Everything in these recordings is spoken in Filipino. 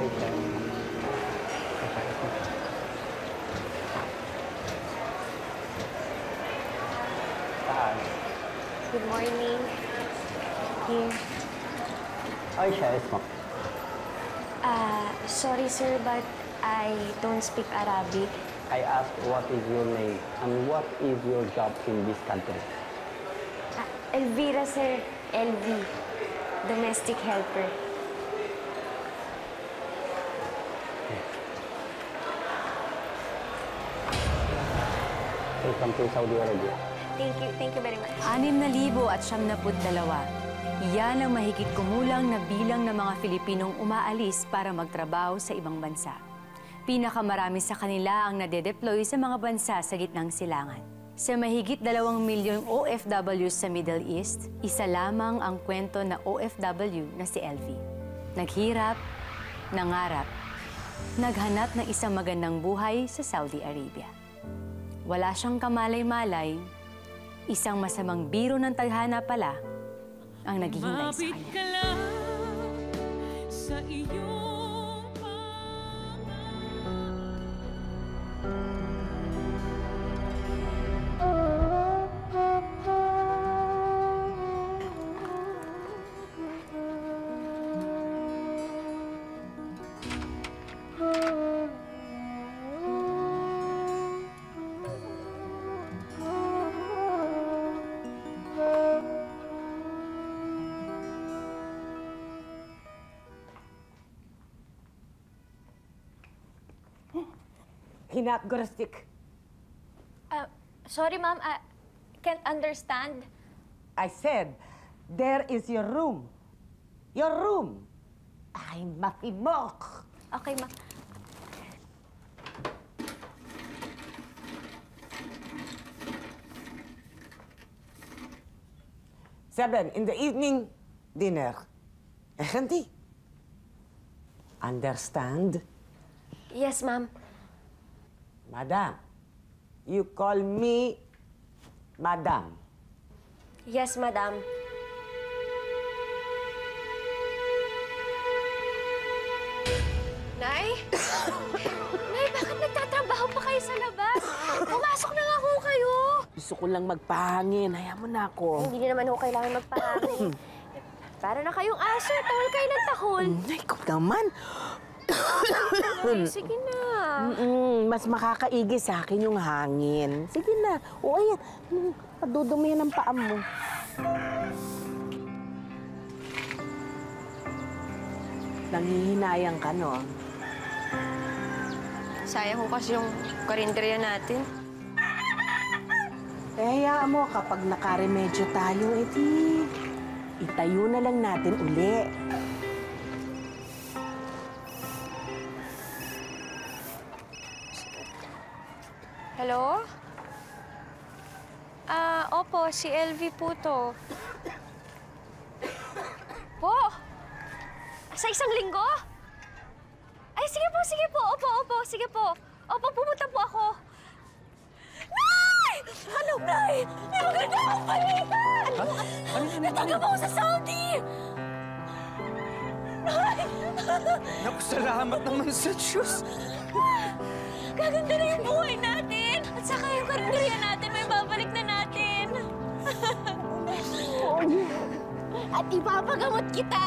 Hi, sir. Hi. Good morning. Here. Ay, siya, mo. Sorry sir, but I don't speak Arabic. I asked what is your name and what is your job in this country? Elvira sir, LV. Domestic helper. Welcome to Saudi Arabia. Thank you very much. 6,072. Iyan ang mahigit kumulang na bilang ng mga Filipinong umaalis para magtrabaho sa ibang bansa. Pinakamarami sa kanila ang nade-deploy sa mga bansa sa gitnang silangan. Sa mahigit 2 milyong OFW sa Middle East, isa lamang ang kwento na OFW na si LV. Naghirap, nangarap, naghanap ng isang magandang buhay sa Saudi Arabia. Wala siyang kamalay-malay, isang masamang biro ng tadhana pala ang naghihintay sa kanya. Sa iyong Hinakgrastik. Sorry ma'am, I can't understand. I said, there is your room. Your room. Ay, mafimok. Okay ma'am. Seven, in the evening, dinner. Hindi. Understand? Yes ma'am. Madam, you call me Madam. Yes madam. Nay? Nay, bakit nagtatrabaho pa kayo sa labas? Pumasok na nga ho kayo. Gusto ko lang magpahangin. Hayaan mo na ako. Hindi na naman ho kailangan magpahangin. Para na kayong aso, tahol kayo ng tahol. Ay, ikaw naman. Ay, sige na. Mas makakaigi sa akin yung hangin. Sige na. O, ayan. Padudumi yan ang paa mo. Nangihinayang ka, no? Sayang ko kasi yung karinderya natin. Hayaan mo, kapag nakaremedyo tayo, edi, itayo na lang natin uli. Hello? Opo, si LV po to. Po? Sa isang linggo? Ay, sige po. Opo, sige po. Opo, pumunta po ako. Nay! Ano, Nay? May maganda akong palitan! Nataga mo ako sa Saudi! Nay! Naku, salamat naman sa Diyos. Gaganda na yung buhay natin! At saka yung karinderya natin, may babalik na natin! At ipapagamot kita!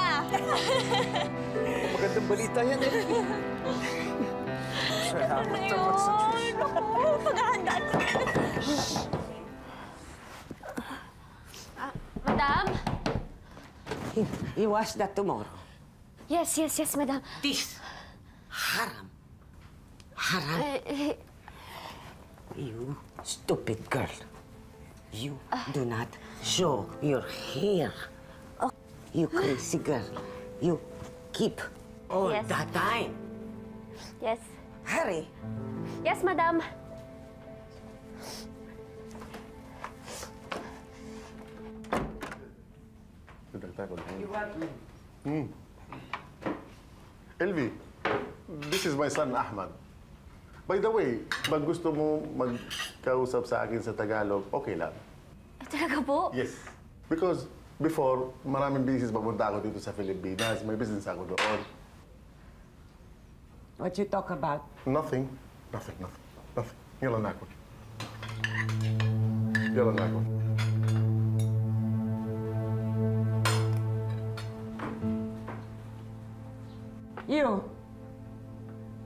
Magandang balita yan eh. Salamat Ano naman sa Diyos. yun? Naku, paghahandaan ko. Madam? You wash that tomorrow. Yes, madam. This haram. Haram. You stupid girl. You do not show your hair. You crazy girl. You keep all Yes. the time. Yes. Hurry. Yes, madam. Elvi, this is my son, Ahmad. By the way, pag gusto mo magkausap sa akin sa Tagalog, okay lang. Talaga po? Yes. Because before, maraming business papunta ako dito sa Pilipinas. May business ako doon. What you talk about? Nothing. Nothing. Yalla nakon. Yalla nakon.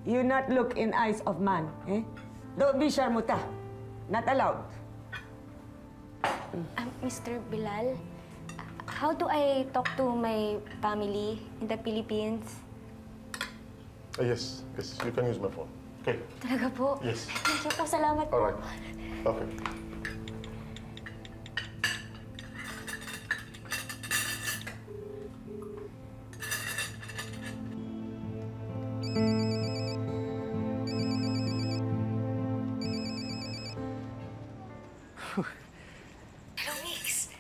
You not look in eyes of man, eh? Don't be sharmuta. Not allowed. Mr. Bilal, how do I talk to my family in the Philippines? Yes. You can use my phone. Okay. Talaga po? Yes. Thank you po. Salamat po. All right. Okay. Hello, Mix.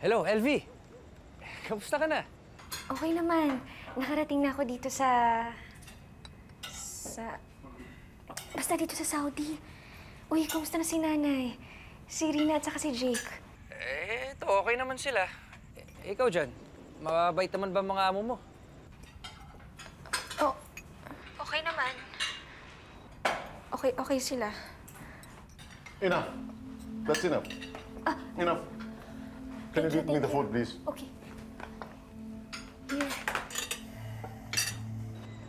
Hello, LV. Kamusta ka na? Okay naman. Nakarating na ako dito Basta dito sa Saudi. Uy, kamusta na si Nanay? Si Rina at saka si Jake. Ito, okay naman sila. Ikaw dyan, mababait naman ba mga amo mo? Oh, okay naman. Okay sila. Enough. That's enough. Enough. Can you give me the food, please? Okay. Here.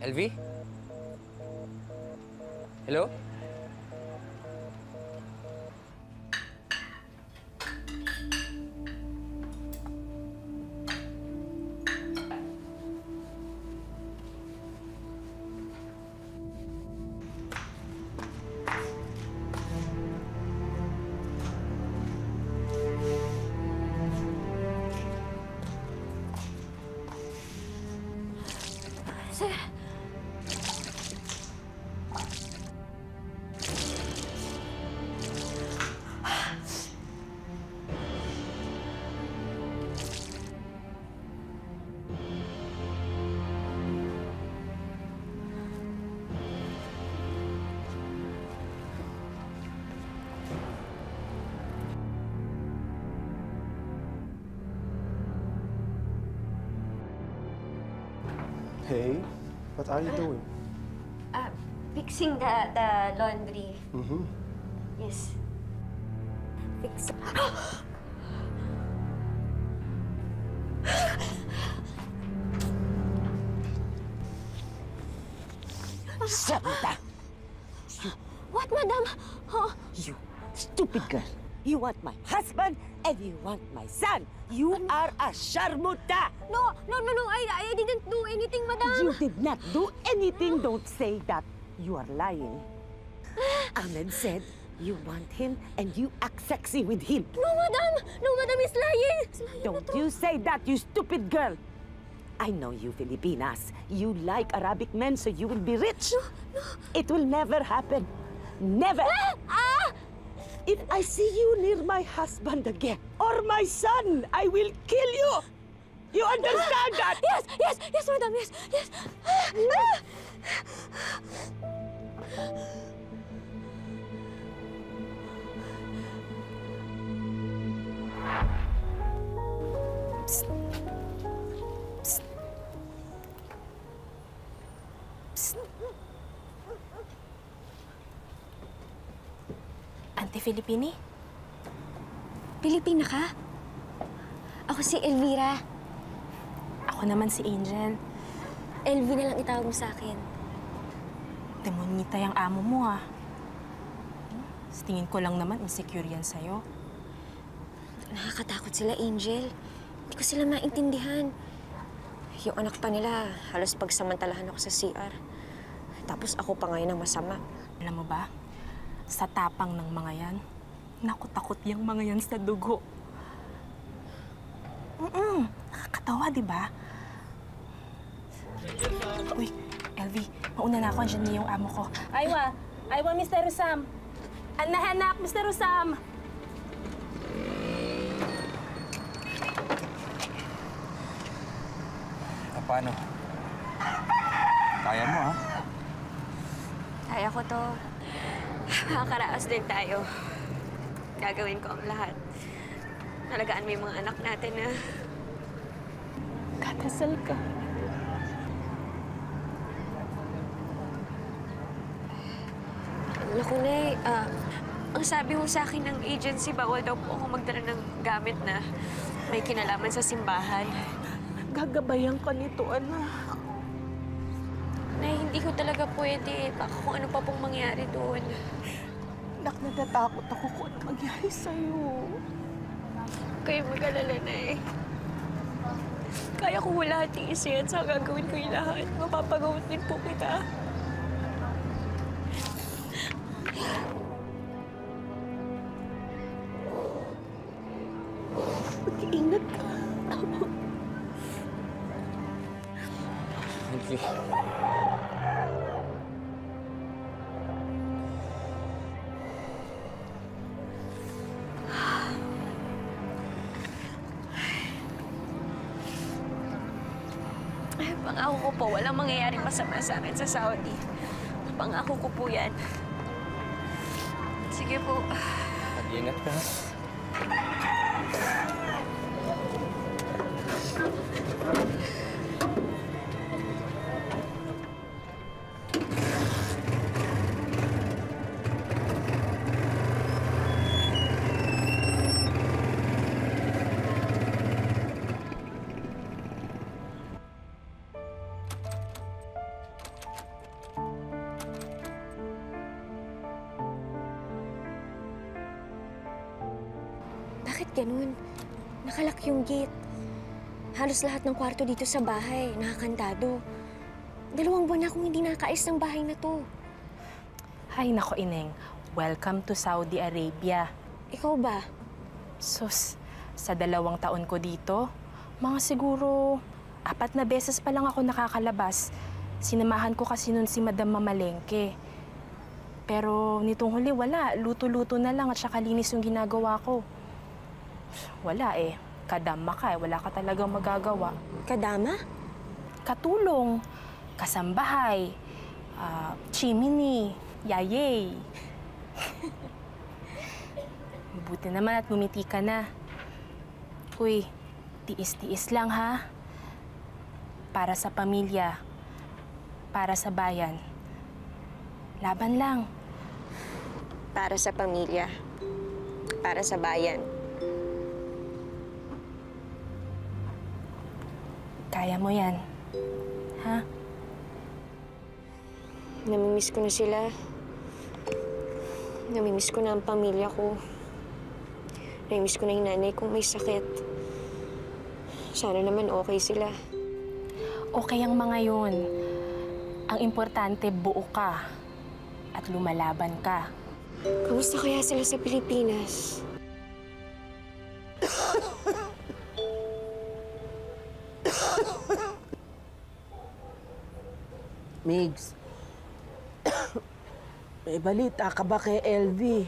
LV? Hello? Sir. Hey, what are you doing? Fixing the laundry. Mm-hmm. Yes. Fix. Sharmuta! What, madam? Huh? You stupid girl. You want my husband and you want my son. You are a sharmuta. No. I didn't do anything, madam. You did not do anything. Don't say that. You are lying. Ahmed said you want him and you act sexy with him. No, madam. He's lying. Don't you say that, you stupid girl. I know you Filipinas. You like Arabic men so you will be rich. No. It will never happen. Never. If I see you near my husband again or my son, I will kill you. You understand that? Yes, madam, yes. Ante Filipini? Pilipina ka? Ako si Elvira. Ako naman si Angel. LV na lang itawag mo sa akin. Demonita yung amo mo, ah. Sa tingin ko lang naman, insecure yan sa'yo. Nakakatakot sila, Angel. Hindi ko sila maintindihan. Yung anak pa nila, halos pagsamantalahan ako sa CR. Tapos ako pa ngayon ang masama. Alam mo ba, sa tapang ng mga yan, nakutakot yung mga yan sa dugo. Nakakatawa, di ba? Uy, LV, mauna na ako. Andiyan niya yung amo ko. Aywa, Mr. Sam. Anak, Mr. Sam. Paano? Kaya mo, ha? Kaya ko to. Makakaraos din tayo. Gagawin ko ang lahat. Nalagaan mo yung mga anak natin, na Kakasal ka. Naku, Nay, ang sabi mo sa akin ng agency, bawal daw po ako magdala ng gamit na may kinalaman sa simbahan. Gagabayan ka nito, anak. Nay, hindi ko talaga pwede. Baka kung ano pa pong mangyari doon. Anak, natatakot ako kung ano mangyari sa'yo. Kayo mag-alala, Nay. Kaya ko lahat iisin sa gagawin ko yung lahat. Mapapagawin din po kita. Mag-iingat ka. Thank you. Ay, pangako ko po, walang mangyayaring masama sa akin sa Saudi. Pangako ko po yan. Sige po. Mag-ingat ka. Bakit ganun? Nakalak yung gate. Halos lahat ng kwarto dito sa bahay, nakakantado. 2 buwan na akong hindi nakakaalis ng bahay na to. Hay nako, Ineng. Welcome to Saudi Arabia. Ikaw ba? Sus, sa 2 taon ko dito, mga siguro 4 na beses pa lang ako nakakalabas. Sinamahan ko kasi nun si Madam Mamalengke. Pero nitong huli, wala. Luto-luto na lang at saka linis yung ginagawa ko. Wala eh. Kadama ka eh. Wala ka talagang magagawa. Kadama? Katulong, kasambahay, chimini, yayay. Buti naman at bumiti ka na. Uy, tiis-tiis lang ha. Para sa pamilya, para sa bayan. Laban lang. Para sa pamilya. Para sa bayan. Kaya mo yan. Ha? Namimiss ko na sila. Namimiss ko na ang pamilya ko. Namimiss ko na yung nanay kong may sakit. Sana naman okay sila. Okay ang mga yun. Ang importante, buo ka. At lumalaban ka. Kamusta kaya sila sa Pilipinas? Migs, may balita ka ba kay LV?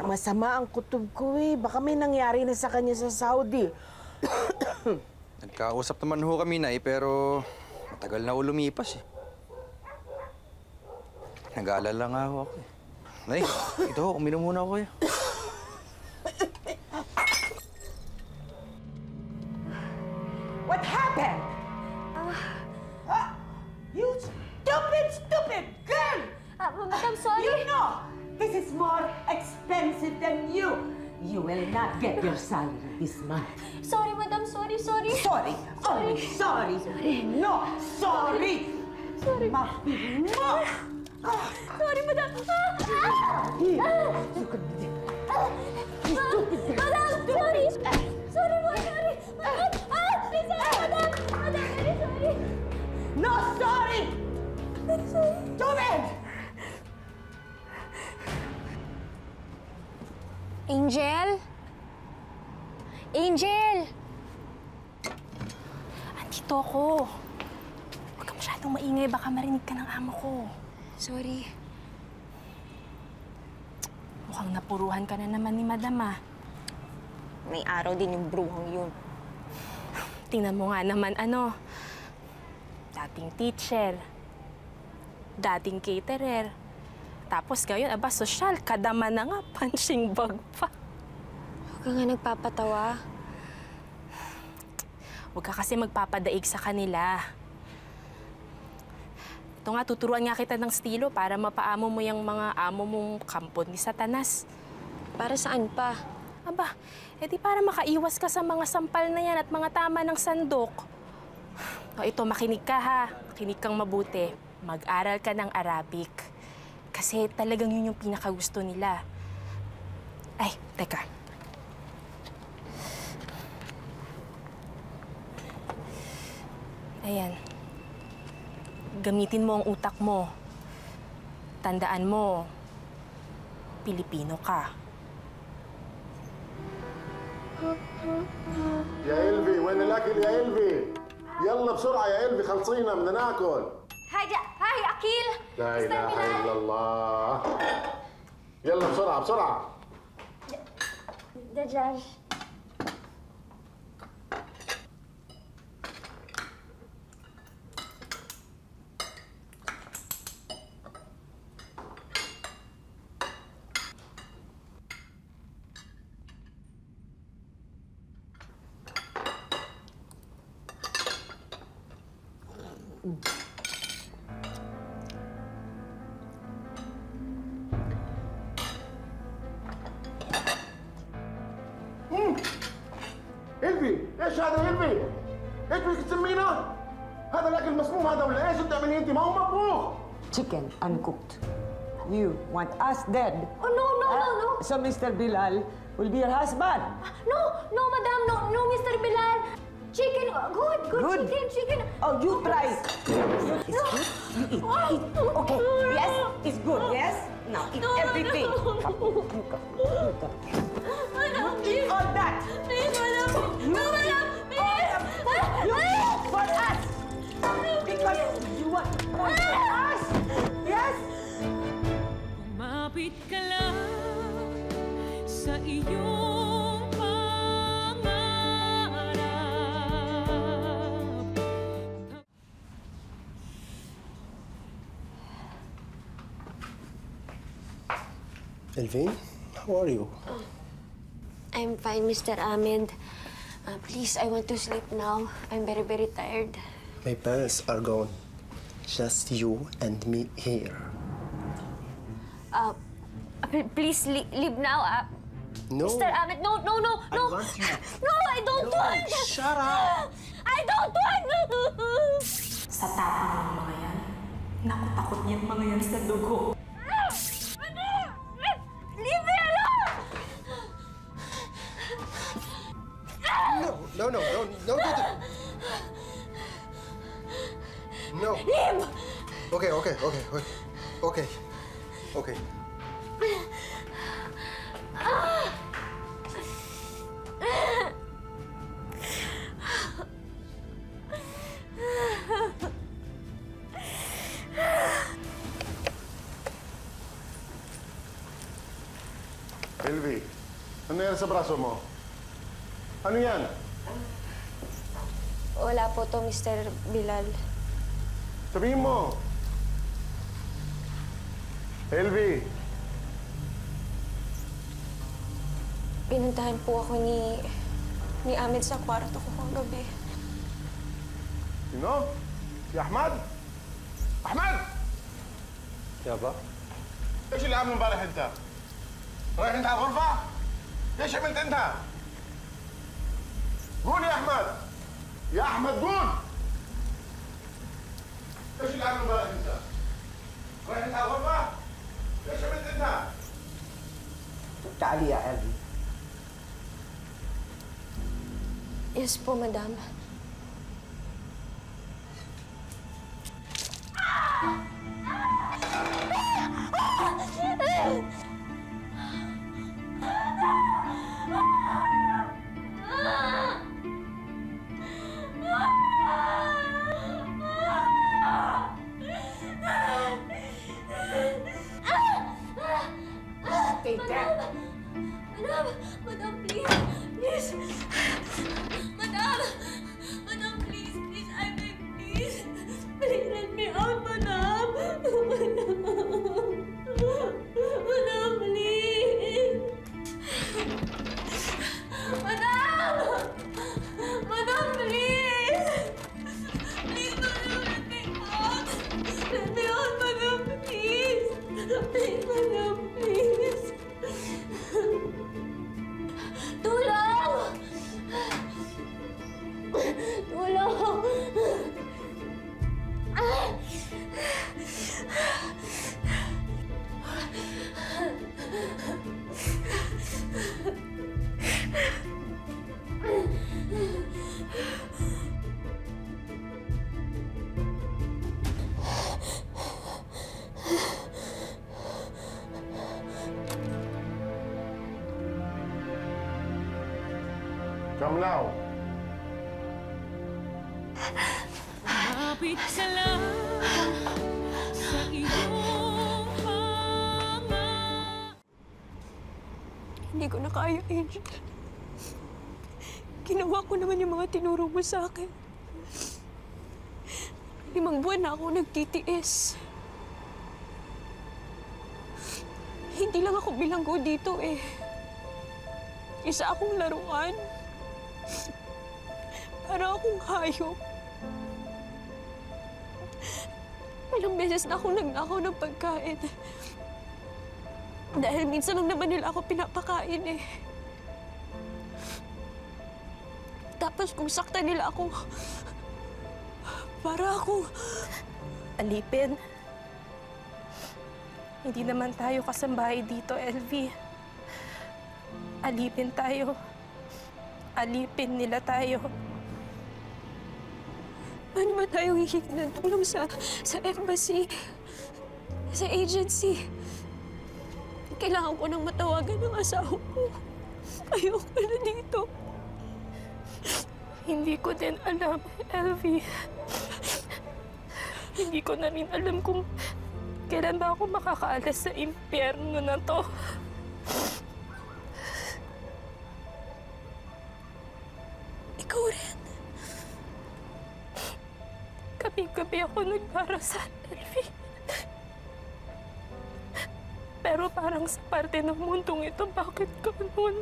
Masama ang kutob ko eh. Baka may nangyari na sa kanya sa Saudi. Nagkausap naman ho kami, Nay, pero matagal na ho lumipas eh. Nag-aalala nga ho ako eh. Nay, ito ho, uminom muna ako kayo. What happened? You stupid girl! Madam, sorry. You know, this is more expensive than you. You will not get your salary this month. Sorry, Madam. Sorry. Sorry. Only sorry. No, sorry. Sorry. Mapi mo. Sorry, Madam. Madam, sorry. Sorry po, sorry. Please, Madam. Madam, very sorry. No, sorry. Very sorry. Stupid! Angel? Angel! Andito ako. Huwag ka masyadong maingay. Baka marinig ka ng amo ko. Sorry. Mukhang napuruhan ka na naman ni Madam ah. May araw din yung bruhang yun. Tingnan mo nga naman dating teacher, dating caterer, tapos ngayon, sosyal, kadama na nga, punching bag pa. Huwag ka nga nagpapatawa. Huwag ka kasi magpapadaig sa kanila. Ito nga, tuturuan nga kita ng estilo para mapaamo mo yung mga amo mong kampon ni Satanas. Para saan pa? Aba, edi para makaiwas ka sa mga sampal na yan at mga tama ng sandok. O ito, makinig ka ha. Makinig kang mabuti. Mag-aral ka ng Arabic. Kasi talagang yun yung pinakagusto nila. Ay, teka. Ayan. Gamitin mo ang utak mo. Tandaan mo, Pilipino ka. يا إلفي وين الأكل يا إلفي؟ يلا بسرعة يا إلفي خلصينا بدنا ناكل. Hi, Akil! لا إله إلا الله. يلا بسرعة بسرعة. Dajjal. إلفي إيش هذا يا إلفي؟ إيش بدك تسمينا؟ هذا الأكل مسموم هذا ولا إيش بتعملي أنت؟ ما هو مطبوخ. Chicken uncooked. You want us dead? Oh, no. So Mr. Bilal will be your husband. No, madam. No, Mr. Bilal. Chicken, good. Chicken. Oh, you try. It's good. You eat. Okay. Yes, it's good. Yes. Now eat everything. Madam, You eat all that. please, madam. No, madam, please. You eat for us because you want more for us. Yes. Kumapit ka lang sa iyong pangarap. Elvin, how are you? I'm fine, Mr. Ahmed. Please, I want to sleep now. I'm very, very tired. My parents are gone. Just you and me here. Please leave now. No. Mr. Ahmed, no. I want you. No, I don't want. Shut up. I don't want. Sa tapang ng mga yan, nakutakot niyang mga yan sa dugo. Leave me alone! No. No. Leave! Okay. إلفي ano yan sa braso mo? Ano yan? Wala po to, Mr. Bilal. Sabihin mo. Elvie. Pinuntahan po ako ni Ahmed sa kwarto ko kagabi. Sino? Si Ahmad? Ahmad! يابا ايش اللي عامله امبارح انت؟ رايح انت على الغرفة؟ ايش عملت انت؟ قول يا احمد! يا احمد قول! ايش اللي عامله امبارح انت؟ رايح انت على الغرفة؟ ايش عملت انت؟ تعالي يا قلبي. Yes po, madam. Stay there. Madam, please. Madam, please, I beg, please. Please let me out, madam. Come now. Kapit ka lang sa iyong hanga. Hindi ko na kaya, Angel. Ginawa ko naman yung mga tinuro mo sa akin. 5 buwan na ako nagtitiis. Hindi lang ako bilanggo dito eh. Isa akong laruan. Para akong hayop. Ilang beses na akong nagnakaw ng pagkain. Dahil minsan lang naman nila ako pinapakain eh. Tapos kung saktan nila ako, para akong Alipin. Hindi naman tayo kasambahay dito, LV. Alipin tayo. Alipin nila tayo. Paano ba tayo hihingi ng tulong sa embassy? Sa agency? Kailangan ko nang matawagan ng asawa ko. Ayoko na dito. Hindi ko din alam, LV. Hindi ko na rin alam kung kailan ba ako makakaalis sa impyerno na to. Ikaw rin. Gabi-gabi ako nagdarasal, LV. Pero parang sa parte ng mundong ito, bakit ganun?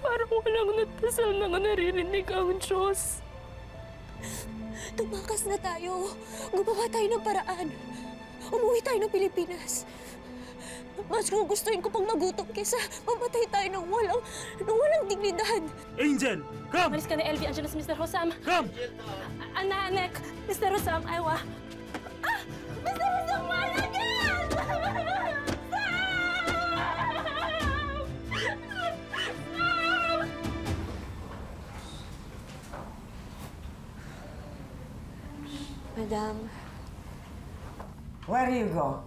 Parang walang natasal na naririnig ang Diyos. Tumakas na tayo. Gumawa tayo ng paraan. Umuwi tayo ng Pilipinas. Mas gugustuhin ko pang magutom kaysa mamatay tayo ng walang dignidad. Angel, come! Malis ka na, LV. Andiyan na si Mr. Rosam. Come! Anak, Mr. Rosam, aywa. Ah! Mr. Rosam, malagyan! Madam. Where you go?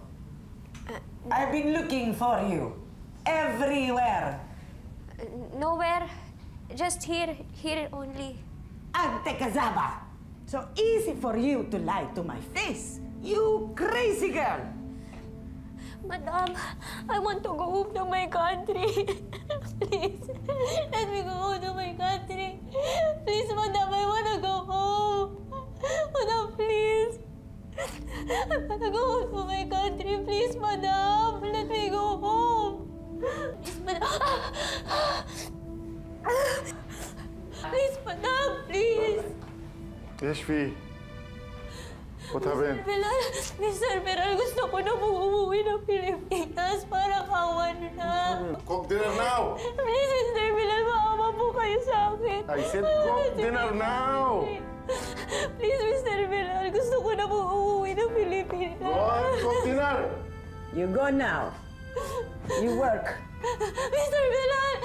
I've been looking for you. Everywhere. Nowhere. Just here only. Ante Kazaba. So easy for you to lie to my face. You crazy girl. Madam, I want to go home to my country. Please, let me go home to my country. Please, Madam, I want to go home. Madam, please. I want to go home to my country. Please, Madam, let me go home. Please, Madam. Please, Madam, please. Yashvi, what happened? Mr. Bilal, gusto ko na umuwi ng Pilipinas para kawan na. Cook dinner now! Please, Mr. Bilal, maawa po kayo sa akin. I said cook dinner now! Please, Mr. Bilal, gusto ko na umuwi ng Pilipinas. Go on, cook dinner! You go now. You work. Mr. Bilal!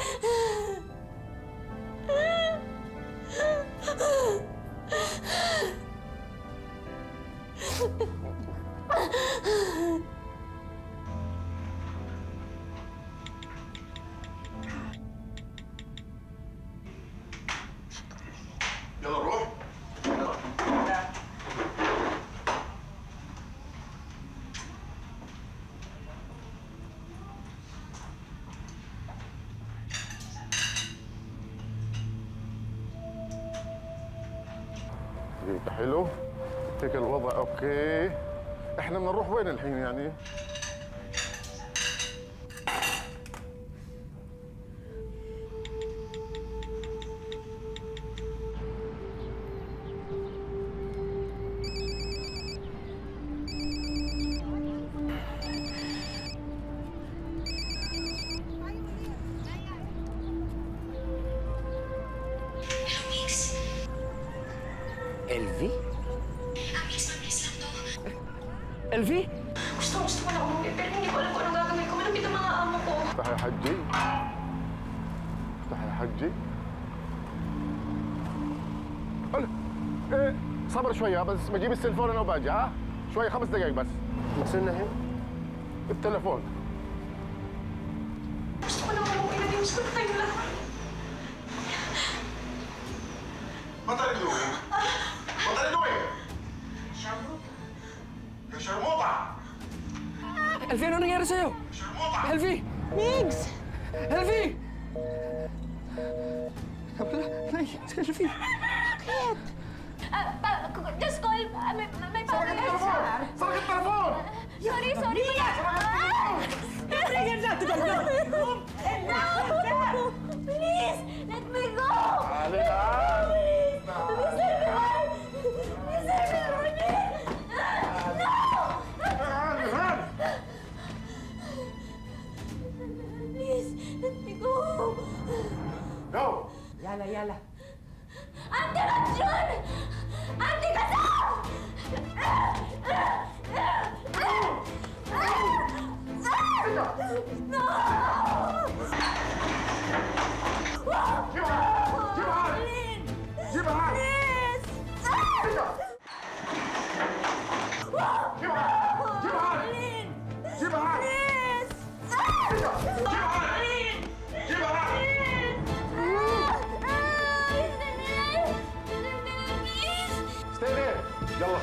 يلا روح. حلو. هيك الوضع اوكي. احنا بدنا نروح وين الحين يعني؟ LV? LV? Gusto ko na umuwi, pero hindi ko alam kung anong gagawin ko. Malapit ang mga amo ko. افتح يا حجي. افتح يا حجي. ايه صبر شوية بس بجيب التليفون انا وباجي ها؟ شوية 5 دقايق بس. وصلنا هنا؟ التليفون. Gusto ko na umuwi na Diyos ko na kayo lahat. What are you doing? What are you doing? Sharmuta! Elfie, ano nangyari sa'yo? Sharmuta! Elfie! Migs! Elfie! Wala, naiyak si Elfie. Just call, may Sakit telefon! Sakit telefon! Sorry, Bring her down to the room! No! Please, let me go! Dali lang! Please, everyone! Please, everyone! No! Run! Please, let me go! Go! Yala. Ante Rachel! Ante Kasam! No! Jibahan! Please! Jibahan! Jibahan! Please! Jibahan! Stay there! يلا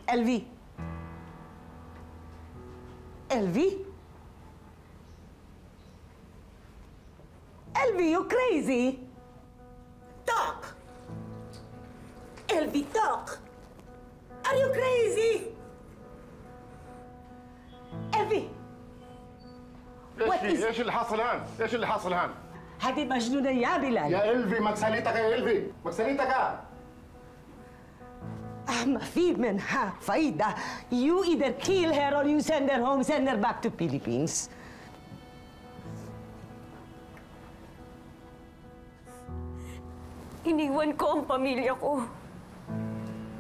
Elvie? Elvie? Elvie, you crazy? Talk! Elvie, talk! Are you crazy? Elvie! ايش اللي حاصل هان؟ ايش اللي حاصل هان؟ هذه مجنونة يا بلال. يا إلفي magsalita ka إلفي magsalita ka. ما في منها فايدة. You either kill her or you send her home, send her back to Philippines. Iniwan ko ang pamilya ko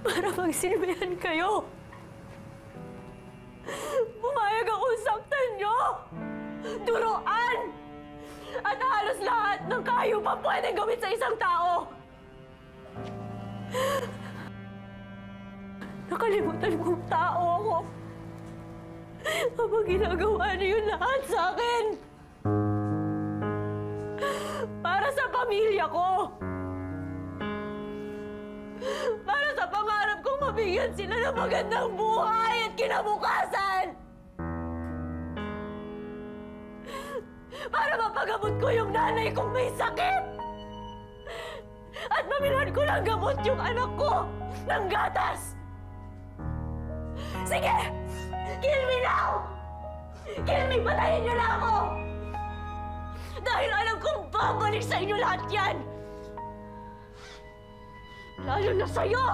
para magsilbihan kayo. Pumayag akong saktan nyo, duruan, at halos lahat ng kahayupan pwedeng gawin sa isang tao. Nakalimutan kong tao ako habang ginagawa niyo lahat sa akin. Para sa pamilya ko. Para sa pangarap kong mabigyan sila ng magandang buhay at kinabukasan. Para mapagamot ko yung nanay kong may sakit. At mabilhan ko ng gamot yung anak ko ng gatas. Sige! Kill me now! Kill me! Patayin niyo na ako! Dahil alam kong babalik sa inyo lahat yan! Lalo na sa'yo!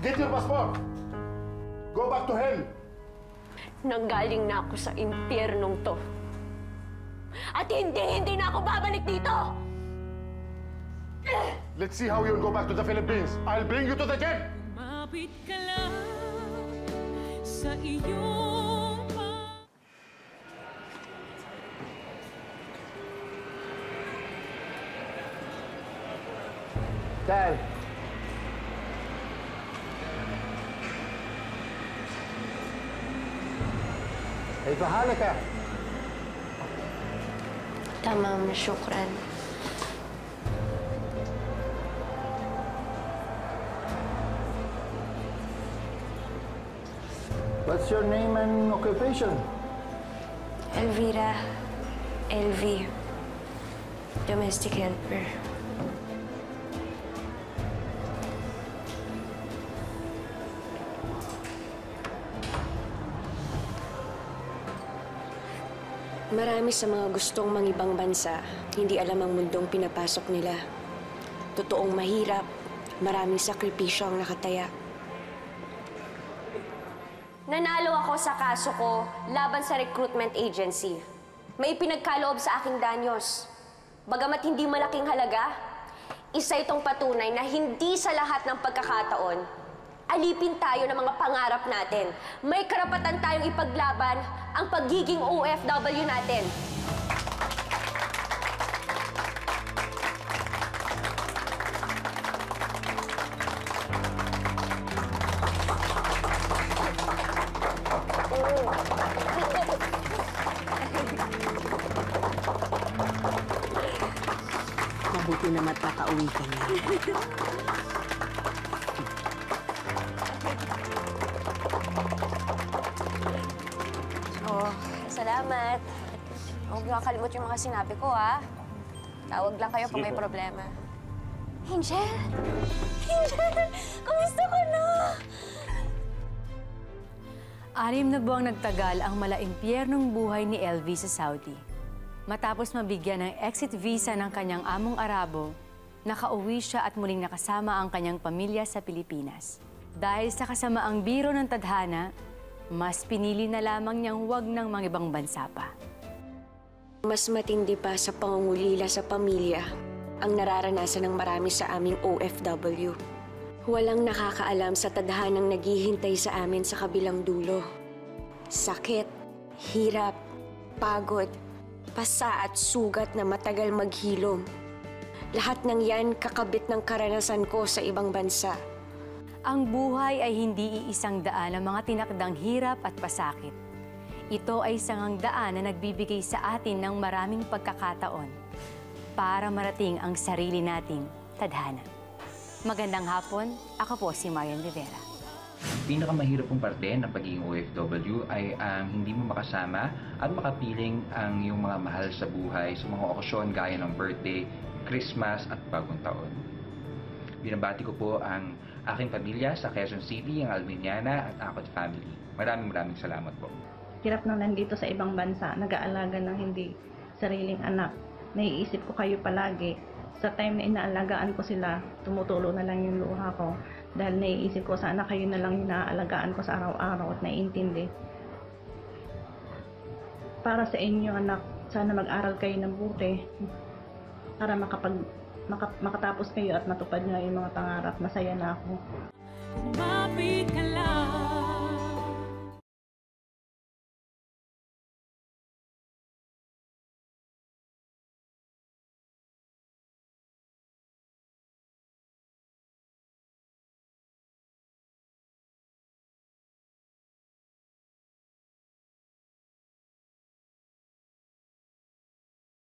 Get your passport! Go back to hell! Nanggaling na ako sa impyernong to. At hindi na ako babalik dito! Let's see how you'll go back to the Philippines. I'll bring you to the jail! Mapit ka lang sa iyong Dad. كيف حالك؟ Tamam, shukran. What's your name and occupation? Elvira. LV. Domestic helper. Marami sa mga gustong mangibang bansa, hindi alam ang mundong pinapasok nila. Totoong mahirap, maraming sakripisyo ang nakataya. Nanalo ako sa kaso ko laban sa recruitment agency. May pinagkaloob sa aking danyos. Bagamat hindi malaking halaga, isa itong patunay na hindi sa lahat ng pagkakataon, alipin tayo ng mga pangarap natin. May karapatan tayong ipaglaban ang pagiging OFW natin. Mabuti na matatauwi ka na. Salamat. Huwag niyo kakalimot yung mga sinabi ko, ha? Tawag lang kayo kung may problema. Angel! Angel! Kamusta ka na? 6 na buwang nagtagal ang malaimpyernong buhay ni LV sa Saudi. Matapos mabigyan ng exit visa ng kanyang among Arabo, nakauwi siya at muling nakasama ang kanyang pamilya sa Pilipinas. Dahil sa kasamaang biro ng tadhana, mas pinili na lamang niyang huwag ng mga ibang bansa pa. Mas matindi pa sa pangungulila sa pamilya ang nararanasan ng marami sa aming OFW. Walang nakakaalam sa tadhanang naghihintay sa amin sa kabilang dulo. Sakit, hirap, pagod, pasa at sugat na matagal maghilom. Lahat ng yan kakabit ng karanasan ko sa ibang bansa. Ang buhay ay hindi iisang daan ng mga tinakdang hirap at pasakit. Ito ay isang daan na nagbibigay sa atin ng maraming pagkakataon para marating ang sarili nating tadhana. Magandang hapon, ako po si Marian Rivera. Pinakamahirap pong parte ng pagiging OFW ay ang hindi mo makasama at makapiling ang iyong mga mahal sa buhay sa mga okasyon gaya ng birthday, Christmas at Bagong Taon. Binabati ko po ang aking pamilya sa Quezon City, ang Alminiana at Acod family. Maraming salamat po. Hirap na nandito sa ibang bansa, nag-aalaga ng hindi sariling anak. Naiisip ko kayo palagi. Sa time na inaalagaan ko sila, tumutulo na lang yung luha ko. Dahil naiisip ko, sana kayo na lang yung naaalagaan ko sa araw-araw at naiintindi. Para sa inyo, anak, sana mag-aral kayo ng buti. Para makatapos kayo at matupad nyo yung mga pangarap. Masaya na ako.